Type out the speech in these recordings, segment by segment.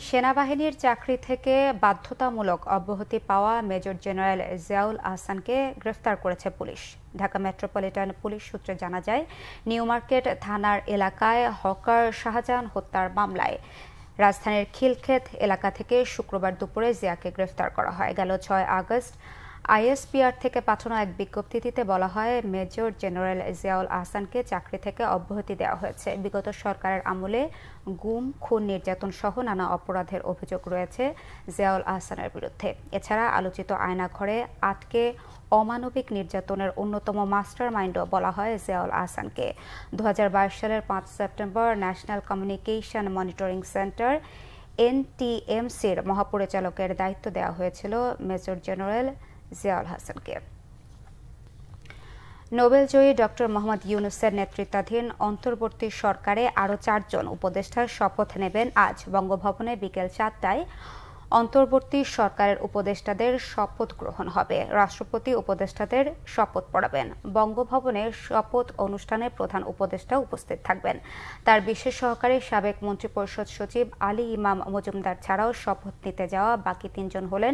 সেনাবাহিনীর চাকরি থেকে বাধ্যতামূলক অব্যাহতি পাওয়া মেজর জেনারেল জিয়াউল আহসানকে গ্রেফতার করেছে পুলিশ। ঢাকা মেট্রোপলিটন পুলিশ সূত্রে জানা যায়, নিউ মার্কেট থানার এলাকায় হকার শাহজাহান হত্যার মামলায় রাজধানীর খিলক্ষেত এলাকা থেকে শুক্রবার দুপুরে জিয়াকে গ্রেফতার করা হয়। গেল ৬ আগস্ট আইএসপিআর থেকে পাঠানো এক বিজ্ঞপ্তিতে বলা হয়, মেজর জেনারেল জিয়াউল আহসানকে চাকরি থেকে অব্যাহতি দেওয়া হয়েছে। বিগত সরকারের আমলে গুম, খুন, নির্যাতন সহ নানা অপরাধের অভিযোগ রয়েছে জিয়াউল আহসানের বিরুদ্ধে। এছাড়া আলোচিত আয়নাঘরে আটকে অমানবিক নির্যাতনের অন্যতম মাস্টার মাইন্ডও বলা হয় জিয়াউল আহসানকে। ২০২২ সালের ৫ September national communication monitoring centre এনটিএমসির মহাপরিচালকের দায়িত্ব দেওয়া হয়েছিল মেজর জেনারেল জিয়াউল হাসানকে। নোবেলজয়ী ডক্টর মোহাম্মদ ইউনূসের নেতৃত্বাধীন অন্তর্বর্তী সরকারে আরও ৪ জন উপদেষ্টার শপথ নেবেন আজ। বঙ্গভবনে বিকেল ৪টায় অন্তর্বর্তী সরকারের উপদেষ্টাদের শপথ গ্রহণ হবে। রাষ্ট্রপতি উপদেষ্টাদের শপথ পড়াবেন। বঙ্গভবনে শপথ অনুষ্ঠানে প্রধান উপদেষ্টা উপস্থিত থাকবেন। তার বিশেষ সহকারী সাবেক মন্ত্রিপরিষদ সচিব আলী ইমাম মজুমদার ছাড়াও শপথ নিতে যাওয়া বাকি ৩ জন হলেন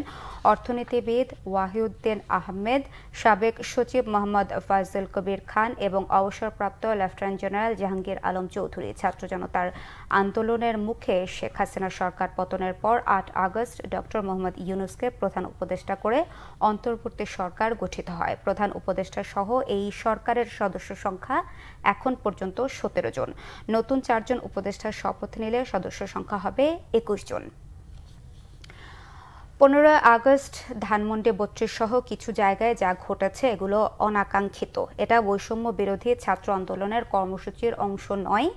অর্থনীতিবিদ ওয়াহিউদ্দিন আহমেদ, সাবেক সচিব মোহাম্মদ ফাজল কবির খান এবং অবসরপ্রাপ্ত লেফটেন্যান্ট জেনারেল জাহাঙ্গীর আলম চৌধুরী। ছাত্র জনতার আন্দোলনের মুখে শেখ হাসিনা সরকার পতনের পর ৮ আগস্ট ডক্টর মোহাম্মদ ইউনূসকে প্রধান উপদেষ্টা করে অন্তর্বর্তী সরকার গঠিত হয়। প্রধান উপদেষ্টা সহ এই সরকারের সদস্য সংখ্যা এখন পর্যন্ত ১৭ জন। নতুন ৪ জন উপদেষ্টার শপথ নিলে সদস্য সংখ্যা হবে ২১ জন। ১৫ আগস্ট ধানমন্ডি ৩২ সহ কিছু জায়গায় যা ঘটেছে এগুলো অনাকাঙ্ক্ষিত। এটা বৈষম্য বিরোধী ছাত্র আন্দোলনের কর্মসূচির অংশ নয়,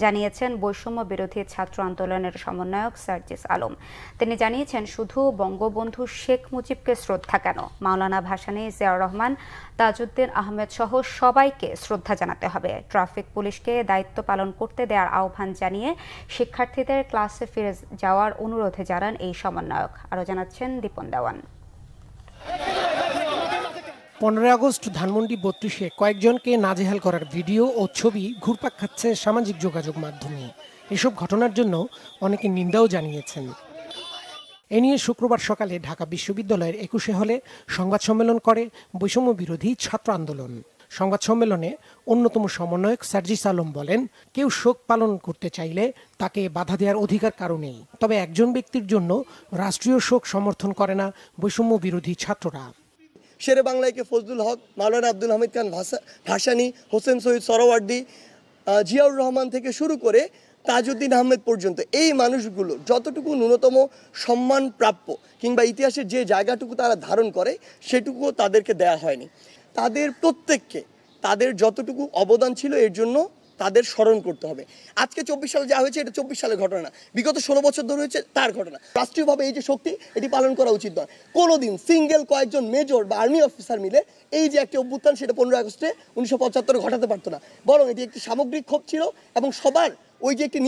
জানিয়েছেন বৈষম্য বিরোধী ছাত্র আন্দোলনের সমন্বয়ক সার্জিস আলম। তিনি জানিয়েছেন, শুধু বঙ্গবন্ধু শেখ মুজিবকে শ্রদ্ধা কেন, মাওলানা ভাসানী, জিয়াউর রহমান, তাজউদ্দিন আহমেদ সহ সবাইকে শ্রদ্ধা জানাতে হবে। ট্রাফিক পুলিশকে দায়িত্ব পালন করতে দেওয়ার আহ্বান জানিয়ে শিক্ষার্থীদের ক্লাসে ফিরে যাওয়ার অনুরোধে জানান এই সমন্বয়ক। আরও জানাচ্ছেন দীপন দেওয়ান। ১৫ আগস্ট ধানমন্ডি ৩২-এ কয়েকজনকে নাজেহাল করার ভিডিও ও ছবি ঘুরপাক খাচ্ছে সামাজিক যোগাযোগ মাধ্যমে। এসব ঘটনার জন্য অনেকে নিন্দাও জানিয়েছেন। এ নিয়ে শুক্রবার সকালে ঢাকা বিশ্ববিদ্যালয়ের ২১ হলে সংবাদ সম্মেলন করে বৈষম্য বিরোধী ছাত্র আন্দোলন। সংবাদ সম্মেলনে অন্যতম সমন্বয়ক সার্জিস আলম বলেন, কেউ শোক পালন করতে চাইলে তাকে বাধা দেওয়ার অধিকার কারো নেই। তবে একজন ব্যক্তির জন্য রাষ্ট্রীয় শোক সমর্থন করে না বৈষম্য বিরোধী ছাত্ররা। শেরে বাংলাকে ফজলুল হক, মাওলানা আব্দুল হামিদ খান ভাসানী, হোসেন শহীদ সরওয়ার্দী, জিয়াউর রহমান থেকে শুরু করে তাজউদ্দিন আহমেদ পর্যন্ত এই মানুষগুলো যতটুকু ন্যূনতম সম্মান প্রাপ্য কিংবা ইতিহাসের যে জায়গাটুকু তারা ধারণ করে সেটুকুও তাদেরকে দেয়া হয়নি। তাদের প্রত্যেককে তাদের যতটুকু অবদান ছিল এর জন্য তাদের স্মরণ করতে হবে। আজকে ২৪ সালে যা হয়েছে এটা ২৪ সালের ঘটনা না, বিগত ১৬ বছর ধরে হয়েছে তার ঘটনা। রাষ্ট্রীয়ভাবে এই যে শক্তি এটি পালন করা উচিত নয়। কোনোদিন সিঙ্গেল কয়েকজন মেজর বা আর্মি অফিসার মিলে এই যে একটি অভ্যুত্থান সেটা ১৫ আগস্টে ১৯৭৫ ঘটাতে পারতো না, বরং এটি একটি সামগ্রিক ক্ষোভ ছিল এবং সবার ওই যে একটি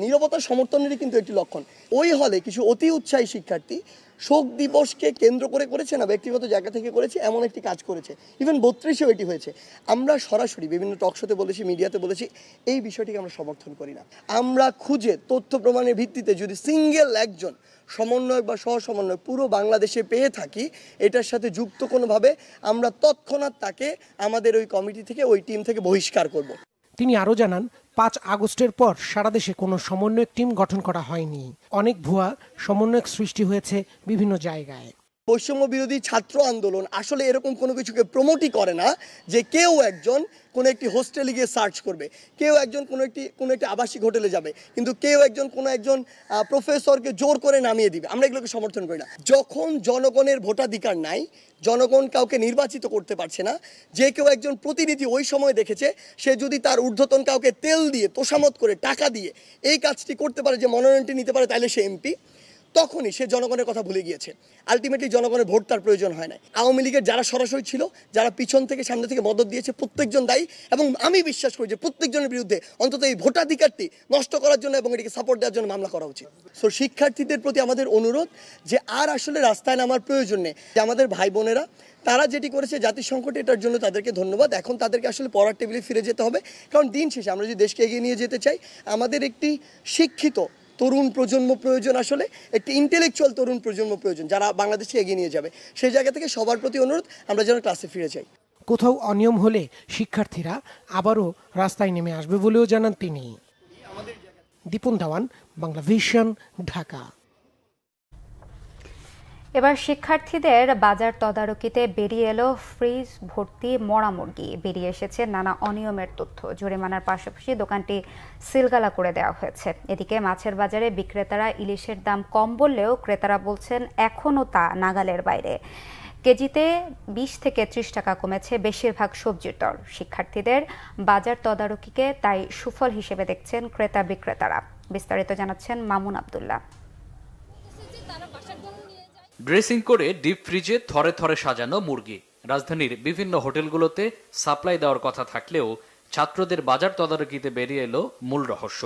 নীরবতার সমর্থনেরই কিন্তু একটি লক্ষণ। ওই হলে কিছু অতি উৎসাহী শিক্ষার্থী শোক দিবসকে কেন্দ্র করে করেছে না, ব্যক্তিগত জায়গা থেকে করেছে, এমন একটি কাজ করেছে। ইভেন ৩২-এও এটি হয়েছে। আমরা সরাসরি বিভিন্ন টকশোতে বলেছি, মিডিয়াতে বলেছি, এই বিষয়টিকে আমরা সমর্থন করি না। আমরা খুঁজে তথ্য প্রমাণের ভিত্তিতে যদি সিঙ্গেল একজন সমন্বয়ক বা সহ সমন্বয়ক পুরো বাংলাদেশে পেয়ে থাকি, এটার সাথে যুক্ত কোনোভাবে আমরা তৎক্ষণাৎ তাকে আমাদের ওই কমিটি থেকে, ওই টিম থেকে বহিষ্কার করব। তিনি আরও জানান, ৫ আগস্টের পর সারা দেশে কোনো সমন্বয়ক টিম গঠন করা হয়নি। অনেক ভুয়া সমন্বয়ক সৃষ্টি হয়েছে বিভিন্ন জায়গায়। বৈষম্য বিরোধী ছাত্র আন্দোলন আসলে এরকম কোনো কিছুকে প্রমোটই করে না যে কেউ একজন কোনো একটি হোস্টেলে গিয়ে সার্চ করবে, কেউ একজন কোনো একটি আবাসিক হোটেলে যাবে, কিন্তু কেউ একজন কোনো একজন প্রফেসরকে জোর করে নামিয়ে দিবে। আমরা এগুলোকে সমর্থন করি না। যখন জনগণের ভোটাধিকার নাই, জনগণ কাউকে নির্বাচিত করতে পারছে না, যে কেউ একজন প্রতিনিধি ওই সময় দেখেছে সে যদি তার ঊর্ধ্বতন কাউকে তেল দিয়ে, তোষামত করে, টাকা দিয়ে এই কাজটি করতে পারে, যে মনোনয়নটি নিতে পারে, তাহলে সে এমপি। তখনই সে জনগণের কথা ভুলে গিয়েছে। আলটিমেটলি জনগণের ভোট তার প্রয়োজন হয় না। আওয়ামী লীগের যারা সরাসরি ছিল, যারা পিছন থেকে সামনে থেকে মদত দিয়েছে, প্রত্যেকজন দায়ী। এবং আমি বিশ্বাস করি যে প্রত্যেকজনের বিরুদ্ধে অন্তত এই ভোটাধিকারটি নষ্ট করার জন্য এবং এটিকে সাপোর্ট দেওয়ার জন্য মামলা করা উচিত। সো শিক্ষার্থীদের প্রতি আমাদের অনুরোধ যে আর আসলে রাস্তায় নামার প্রয়োজন নেই। যে আমাদের ভাই বোনেরা তারা যেটি করেছে জাতির সংকটে, এটার জন্য তাদেরকে ধন্যবাদ। এখন তাদেরকে আসলে পড়ার টেবিলে ফিরে যেতে হবে, কারণ দিন শেষে আমরা যদি দেশকে এগিয়ে নিয়ে যেতে চাই, আমাদের একটি শিক্ষিত তরুণ প্রজন্ম প্রয়োজন, আসলে একটি ইন্টেলেকচুয়াল তরুণ প্রজন্ম প্রয়োজন যারা বাংলাদেশে এগিয়ে নিয়ে যাবে। সেই জায়গা থেকে সবার প্রতি অনুরোধ আমরা যেন ক্লাসে ফিরে যাই। কোথাও অনিয়ম হলে শিক্ষার্থীরা আবারও রাস্তায় নেমে আসবে বলেও জানান তিনি। দীপন দেওয়ান, বাংলা ভিশন, ঢাকা। এবার শিক্ষার্থীদের বাজার তদারকিতে বেরিয়ে এলো ফ্রিজ ভর্তি মরা মুরগি। বেরিয়ে এসেছে নানা অনিয়মের তথ্য। জরিমানার পাশাপাশি দোকানটি সিলগালা করে দেওয়া হয়েছে। এদিকে মাছের বাজারে বিক্রেতারা ইলিশের দাম কম বললেও ক্রেতারা বলছেন এখনও তা নাগালের বাইরে। কেজিতে 20 থেকে 30 টাকা কমেছে বেশিরভাগ সবজির দর। শিক্ষার্থীদের বাজার তদারকিকে তাই সুফল হিসেবে দেখছেন ক্রেতা বিক্রেতারা। বিস্তারিত জানাচ্ছেন মামুন আব্দুল্লাহ। ড্রেসিং করে ডিপ ফ্রিজে থরে থরে সাজানো মুরগি। রাজধানীর বিভিন্ন হোটেলগুলোতে সাপ্লাই দেওয়ার কথা থাকলেও ছাত্রদের বাজার তদারকিতে বেরিয়ে এলো মূল রহস্য।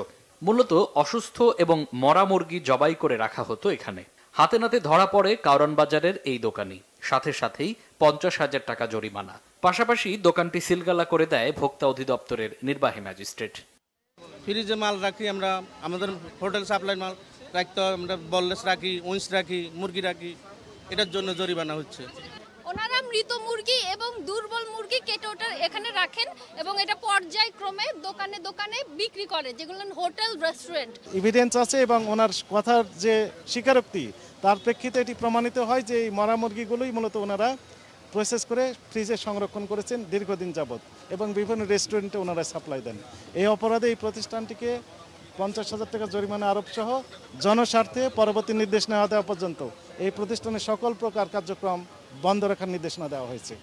মূলত অসুস্থ এবং মরা মুরগি জবাই করে রাখা হতো এখানে। হাতে নাতে ধরা পড়ে কারওয়ান বাজারের এই দোকানি। সাথে সাথেই 50,000 টাকা জরিমানা। পাশাপাশি দোকানটি সিলগালা করে দেয় ভোক্তা অধিদপ্তরের নির্বাহী ম্যাজিস্ট্রেট। ফ্রিজে মাল রাখি আমরা, আমাদের হোটেল সাপ্লাই মাল রাখতে আমরা বললেস রাখি, উইন্স রাখি, মুরগি রাখি, এটার জন্য জরিমানা হচ্ছে। ওনারা মৃত মুরগি এবং দুর্বল মুরগি কেটে ওটা এখানে রাখেন এবং এটা পর্যায়ক্রমে দোকানে দোকানে বিক্রি করে, যেগুলো হোটেল রেস্টুরেন্ট। এভিডেন্স আছে এবং ওনার কথার যে স্বীকারোক্তি তার প্রেক্ষিতে এটি প্রমাণিত হয় যে এই মরা মুরগিগুলোই মূলত ওনারা প্রসেস করে ফ্রিজে সংরক্ষণ করেছেন দীর্ঘদিন যাবৎ এবং বিভিন্ন রেস্টুরেন্টে ওনারা সাপ্লাই দেন। এই অপরাধে এই প্রতিষ্ঠানটিকে 50,000 টাকা জরিমানা আরোপ সহ জনস্বার্থে পরবর্তী নির্দেশ নেওয়া দেওয়া পর্যন্ত এই প্রতিষ্ঠানের সকল প্রকার কার্যক্রম বন্ধ রাখার নির্দেশনা দেওয়া হয়েছে।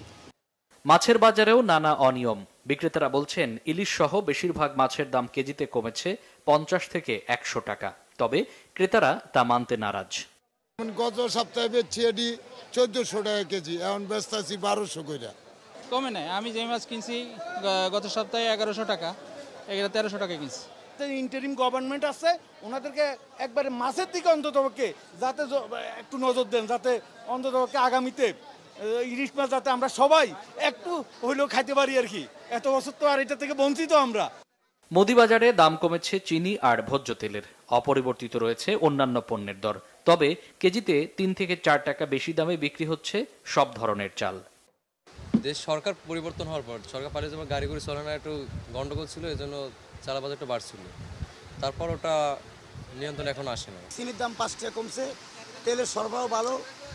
মাছের বাজারেও নানা অনিয়ম। বিক্রেতারা বলছেন ইলিশ সহ বেশিরভাগ মাছের দাম কেজিতে কমেছে 50 থেকে 100 টাকা। তবে ক্রেতারা তা মানতে নারাজ। গত সপ্তাহে বেচছি এটি 1400 টাকা কেজি, এখন বেচতেছি 1200 করে। কমে নাই। আমি যে মাছ কিনছি গত সপ্তাহে 1100 টাকা, এগুলো 1300 টাকা কিনছি। ইন্টারিম গভর্নমেন্ট আছে, ওনাদেরকে একবারে মাছের দিকে অন্ততপক্ষে যাতে একটু নজর দেন, যাতে অন্ততপক্ষে আগামীতে ইলিশ মাছ যাতে আমরা সবাই একটু হইলেও খাইতে পারি আর কি। এত বছর তো আর এটা থেকে বঞ্চিত আমরা। মুদিবাজারে দাম কমেছে চিনি আর ভোজ্য তেলের। অপরিবর্তিত রয়েছে অন্যান্য পণ্যের দর। তবে কেজিতে 3 থেকে 4 টাকা বেশি দামে বিক্রি হচ্ছে সব ধরনের চাল। দেশ সরকার পরিবর্তন হওয়ার পর সরকার পারে যেমন গাড়ি করে চলানো একটু গন্ডগোল ছিল, এই জন্য চালা বাজারটা বাড়ছিল। তারপর ওটা নিয়ন্ত্রণ এখন আসে না। চিনির দাম 5 টাকা কমছে, তেলের সরবরাহ ভালো,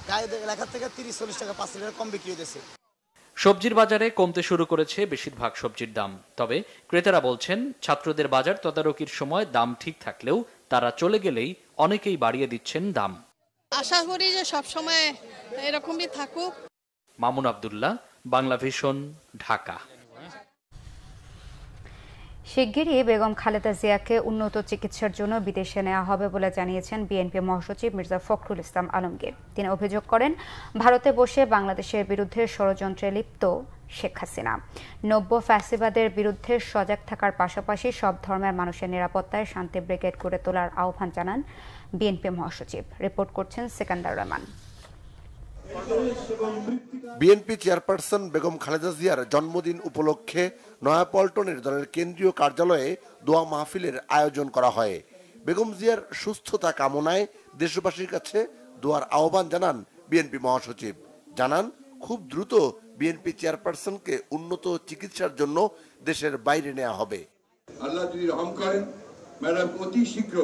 গায়ে লেখা থেকে 30-40 টাকা 5 লিটার কম বিক্রি হয়েছে। সবজির বাজারে কমতে শুরু করেছে বেশিরভাগ সবজির দাম। তবে ক্রেতারা বলছেন ছাত্রদের বাজার তদারকির সময় দাম ঠিক থাকলেও তারা চলে গেলেই অনেকেই বাড়িয়ে দিচ্ছেন দাম। আশা করি যে সব সময় এরকমই থাকুক। মামুন আব্দুল্লাহ, বাংলা ভিশন, ঢাকা। শিগগিরই বেগম খালেদা জিয়াকে উন্নত চিকিৎসার জন্য বিদেশে নেওয়া হবে বলে জানিয়েছেন বিএনপি মহাসচিব মির্জা ফখরুল ইসলাম আলমগীর। তিনি অভিযোগ করেন, ভারতে বসে বাংলাদেশের বিরুদ্ধে ষড়যন্ত্রে লিপ্ত শেখ হাসিনা। নব্য ফ্যাসিবাদের বিরুদ্ধে সজাগ থাকার পাশাপাশি সব ধর্মের মানুষের নিরাপত্তায় শান্তি ব্রিগেড গড়ে তোলার আহ্বান জানান বিএনপি মহাসচিব। রিপোর্ট করছেন সেকান্দার রহমান। বিএনপি চেয়ারপারসন বেগম খালেদা জিয়ার জন্মদিন উপলক্ষে নয়াপল্টনের দলের কেন্দ্রীয় কার্যালয়ে দোয়া মাহফিলের আয়োজন করা হয়। বেগম জিয়ার সুস্থতা কামনায় দেশবাসীর কাছে দোয়ার আহ্বান জানান বিএনপি মহাসচিব। জানান, খুব দ্রুত বিএনপি চেয়ারপারসনকে উন্নত চিকিৎসার জন্য দেশের বাইরে নেওয়া হবে। আল্লাহ যদি রহম করেন, ম্যাডাম অতি শীঘ্র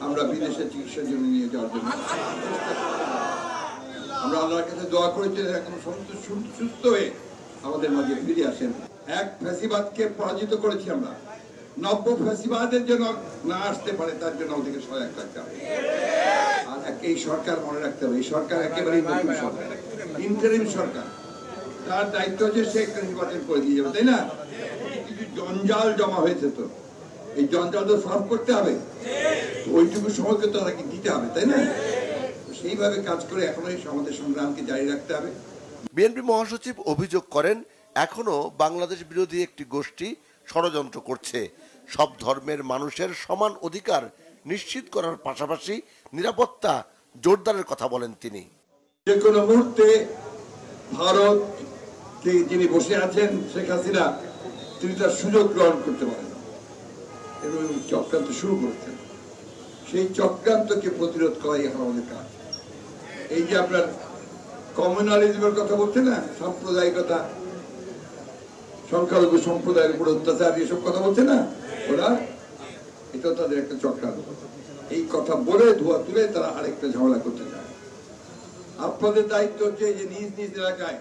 আমরা বিদেশে চিকিৎসার জন্য নিয়ে যাওয়ার জন্য আমরা আল্লাহর কাছে দোয়া করেছি, এখন সুস্থ হয়ে আমাদের মাঝে ফিরে আসেন। এক ফ্যাসিবাদকে পরাজিত করেছি আমরা, নব্য ফ্যাসিবাদের জন্য না আসতে পারে তার জন্য আমাদেরকে সজাগ থাকতে হবে। আর এই সরকার মনে রাখতে হবে, এই সরকার একেবারেই নতুন সরকার, ইন্টারিম সরকার। তার দায়িত্ব হচ্ছে সে নির্বাচন করে দিয়ে যাবে, তাই না? কিছু জঞ্জাল জমা হয়েছে, তো এই জঞ্জাল তো সলভ করতে হবে, ওইটুকু সময়কে তো তাকে দিতে হবে, তাই না? সেইভাবে কাজ করে এখনো আমাদের সংগ্রামকে জারি রাখতে হবে। বিএনপি মহাসচিব অভিযোগ করেন, এখনো বাংলাদেশ বিরোধী একটি গোষ্ঠী ষড়যন্ত্র করছে। সব ধর্মের মানুষের সমান অধিকার নিশ্চিত করার পাশাপাশি নিরাপত্তা জোরদারের কথা বলেন তিনি। যে কোনো মুহূর্তে ভারত যিনি বসে আছেন শেখ হাসিনা, তিনি তার সুযোগ গ্রহণ করতে পারেন এবং চক্রান্ত শুরু করেছেন। সেই চক্রান্তকে প্রতিরোধ করাই এখন আমাদের কাজ। এই যে আপনার কমিউনালিজমের কথা বলছে না, সাম্প্রদায়িকতা, সংখ্যালঘু সম্প্রদায়ের উপর অত্যাচার, এসব কথা বলছে না ওরা, এটা তাদের একটা চক্রান্ত। এই কথা বলে ধোয়া তুলে তারা আরেকটা ঝামেলা করতে চায়। আপনাদের দায়িত্ব হচ্ছে যে নিজ নিজ এলাকায়,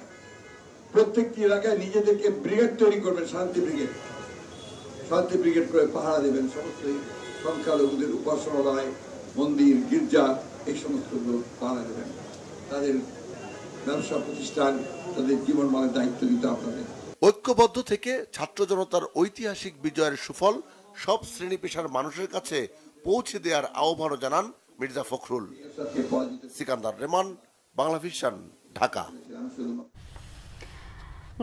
প্রত্যেকটি এলাকায় নিজেদেরকে ব্রিগেড তৈরি করবেন, শান্তি ব্রিগেড। শান্তি ব্রিগেড করে পাহারা দেবেন সমস্ত সংখ্যালঘুদের উপাসনালয়, মন্দির, গির্জা, এই সমস্ত পাহারা দেবেন। তাদের ব্যবসা প্রতিষ্ঠান, তাদের জীবনমানের দায়িত্ব দিতে আপনাদের। ঐক্যবদ্ধ থেকে ছাত্র জনতার ঐতিহাসিক বিজয়ের সুফল সব শ্রেণী পেশার মানুষের কাছে পৌঁছে দেওয়ার আহ্বানও জানান মির্জা ফখরুল। সিকান্দার রেমান, বাংলা ভিশন, ঢাকা।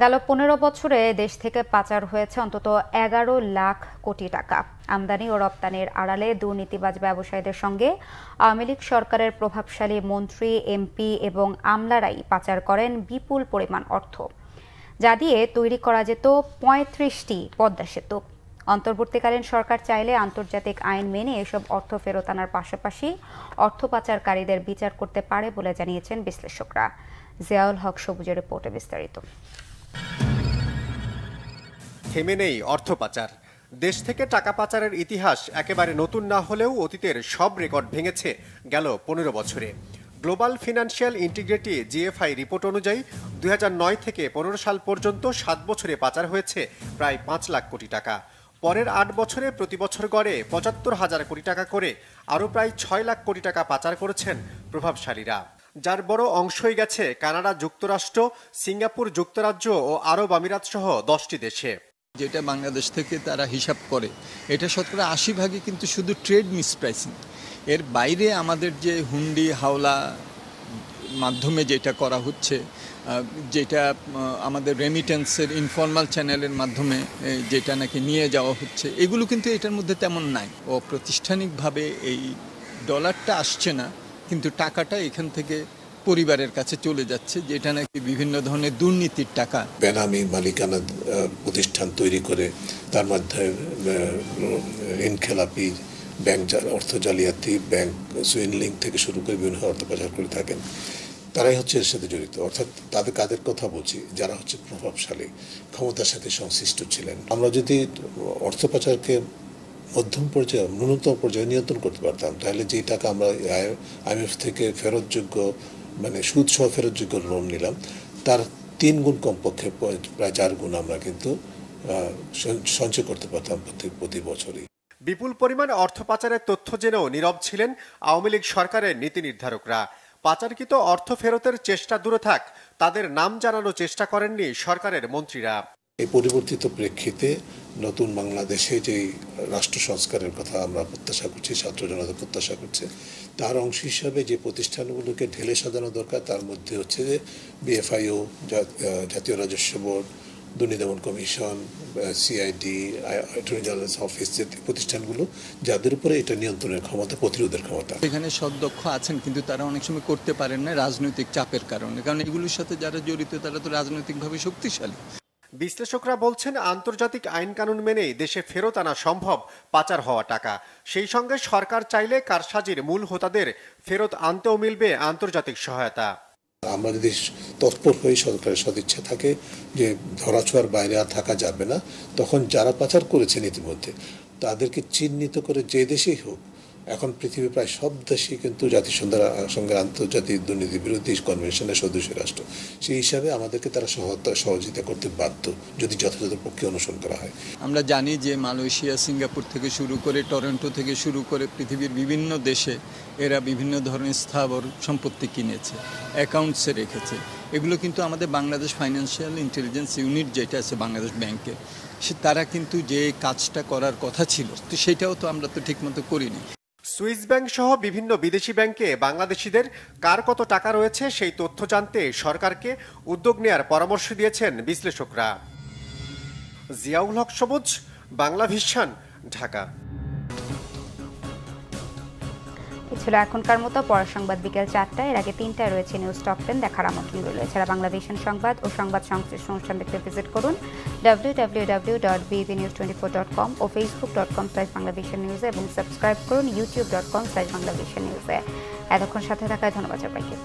গেল 15 বছরে দেশ থেকে পাচার হয়েছে অন্তত 11 লাখ কোটি টাকা। আমদানি ও রপ্তানির আড়ালে দুর্নীতিবাজ ব্যবসায়ীদের সঙ্গে আওয়ামী লীগ সরকারের প্রভাবশালী মন্ত্রী, এমপি এবং আমলারাই পাচার করেন বিপুল পরিমাণ অর্থ, যা দিয়ে তৈরি করা যেত 35টি পদ্মা সেতু। অন্তর্বর্তীকালীন সরকার চাইলে আন্তর্জাতিক আইন মেনে এসব অর্থ ফেরত আনার পাশাপাশি অর্থ পাচারকারীদের বিচার করতে পারে বলে জানিয়েছেন বিশ্লেষকরা। জিয়াউল হক সবুজের রিপোর্টে বিস্তারিত। থেমে নেই অর্থ পাচার। দেশ থেকে টাকা পাচারের ইতিহাস একেবারে নতুন না হলেও অতীতের সব রেকর্ড ভেঙেছে গেল 15 বছরে। Global financial integrity GFI report অনুযায়ী 2009 থেকে 15 সাল পর্যন্ত 7 বছরে পাচার হয়েছে প্রায় 5 লাখ কোটি টাকা। পরের 8 বছরে প্রতি বছর গড়ে 75,000 কোটি টাকা করে আরও প্রায় 6 লাখ কোটি টাকা পাচার করেছেন প্রভাবশালীরা, যার বড় অংশই গেছে কানাডা, যুক্তরাষ্ট্র, সিঙ্গাপুর, যুক্তরাজ্য ও আরব আমিরাত সহ 10টি দেশে। যেটা বাংলাদেশ থেকে তারা হিসাব করে, এটা শতকরা 80 ভাগই কিন্তু শুধু ট্রেড মিসপ্রাইসিং। এর বাইরে আমাদের যে হুন্ডি হাওলা মাধ্যমে যেটা করা হচ্ছে, যেটা আমাদের রেমিটেন্সের ইনফর্মাল চ্যানেলের মাধ্যমে যেটা নাকি নিয়ে যাওয়া হচ্ছে, এগুলো কিন্তু এটার মধ্যে তেমন নাই। ও প্রাতিষ্ঠানিকভাবে এই ডলারটা আসছে না, কিন্তু টাকাটা এখান থেকে পরিবারের কাছে চলে যাচ্ছে, যেটা নাকি বিভিন্ন ধরনের দুর্নীতির টাকা। বেনামি মালিকানা প্রতিষ্ঠান তৈরি করে তার মাধ্যমে ঋণখেলাপি, ব্যাংক অর্থ জালিয়াতি, ব্যাংক সুইন্ডলিং থেকে শুরু করে বিভিন্ন অর্থ পাচার করে থাকেন। তারাই হচ্ছে এর সাথে জড়িত। অর্থাৎ তাদের কাদের কথা বলছি, যারা হচ্ছে প্রভাবশালী, ক্ষমতার সাথে সংশ্লিষ্ট ছিলেন। আমরা যদি অর্থ পাচারকে মধ্যম পর্যায়ে, ন্যূনতম পর্যায়ে নিয়ন্ত্রণ করতে পারতাম, তাহলে যে টাকা আমরা আইএমএফ থেকে ফেরতযোগ্য, মানে সুদ সহ ফেরতযোগ্য লোন নিলাম, তার 3 গুণ কমপক্ষে, প্রায় 4 গুণ আমরা কিন্তু সঞ্চয় করতে পারতাম প্রতি বছরই। বিপুল পরিমাণ অর্থ পাচারের তথ্য জেনেও নীরব ছিলেন আওয়ামী লীগ সরকারের নীতি নির্ধারকরা। পাচারকৃত অর্থ ফেরতের চেষ্টা দূরে থাক, তাদের নাম জানানোর চেষ্টা করেননি সরকারের মন্ত্রীরা। এই পরিবর্তিত প্রেক্ষিতে নতুন বাংলাদেশে যে রাষ্ট্র সংস্কারের কথা আমরা প্রত্যাশা করছি, ছাত্র জনতা প্রত্যাশা করছে, তার অংশ হিসাবে যে প্রতিষ্ঠানগুলোকে ঢেলে সাজানো দরকার, তার মধ্যে হচ্ছে যে বিএফআইও, জাতীয় রাজস্ব বোর্ড, দুর্নীতি দমন commission, CID, attorney general office, যে প্রতিষ্ঠানগুলো যাদের উপরে এটা নিয়ন্ত্রণের ক্ষমতা, প্রতিরোধের ক্ষমতা। এখানে সদক্ষ আছেন, কিন্তু তারা অনেক সময় করতে পারেন না রাজনৈতিক চাপের কারণে, কারণ এগুলোর সাথে যারা জড়িত তারা তো রাজনৈতিকভাবে শক্তিশালী। বিশ্লেষকরা বলছেন, আন্তর্জাতিক আইন কানুন মেনেই দেশে ফেরত আনা সম্ভব পাচার হওয়া টাকা। সেই সঙ্গে সরকার চাইলে কারসাজির মূল হোতাদের ফেরত আনতেও মিলবে আন্তর্জাতিক সহায়তা। আমরা যদি তৎপর হয়ে সরকারের সদিচ্ছা থাকে যে ধরাছোঁয়ার বাইরে আর থাকা যাবে না, তখন যারা পাচার করেছেন ইতিমধ্যে তাদেরকে চিহ্নিত করে যে দেশেই হোক, এখন পৃথিবীর প্রায় সব দেশই কিন্তু জাতিসংঘের সঙ্গে আন্তর্জাতিক দুর্নীতি বিরোধী কনভেনশনের সদস্য রাষ্ট্র, সেই হিসাবে আমাদেরকে তারা সহযোগিতা করতে বাধ্য যদি যথাযথ প্রক্রিয়া অনুসরণ করা হয়। আমরা জানি যে মালয়েশিয়া, সিঙ্গাপুর থেকে শুরু করে টরন্টো থেকে শুরু করে পৃথিবীর বিভিন্ন দেশে এরা বিভিন্ন ধরনের স্থাবর সম্পত্তি কিনেছে, অ্যাকাউন্টসে রেখেছে। এগুলো কিন্তু আমাদের বাংলাদেশ ফাইন্যান্সিয়াল ইন্টেলিজেন্স ইউনিট যেটা আছে বাংলাদেশ ব্যাংকে, তারা কিন্তু যে কাজটা করার কথা ছিল তো সেটাও তো আমরা তো ঠিকমতো করিনি। সুইস ব্যাংক সহ বিভিন্ন বিদেশি ব্যাংকে বাংলাদেশিদের কার কত টাকা রয়েছে সেই তথ্য জানতে সরকারকে উদ্যোগ নেয়ার পরামর্শ দিয়েছেন বিশ্লেষকরা। জিয়াউল হক সবুজ, বাংলা ভিশন, ঢাকা। ছিল এখনকার মতো। পরের সংবাদ বিকেল 4টায়, এর আগে 3টায় রয়েছে নিউজ টপ 10 দেখার আমন্ত্রণ রইল। এছাড়া বাংলাদেশের সংবাদ ও সংবাদ সংশ্লিষ্ট অনুষ্ঠান দেখতে ভিজিট করুন www.bbnews24.com ও facebook.com/bangladeshi-news এবং সাবস্ক্রাইব করুন youtube.com/bangladeshi-news। এতক্ষণ সাথে থাকায় ধন্যবাদ সবাইকে।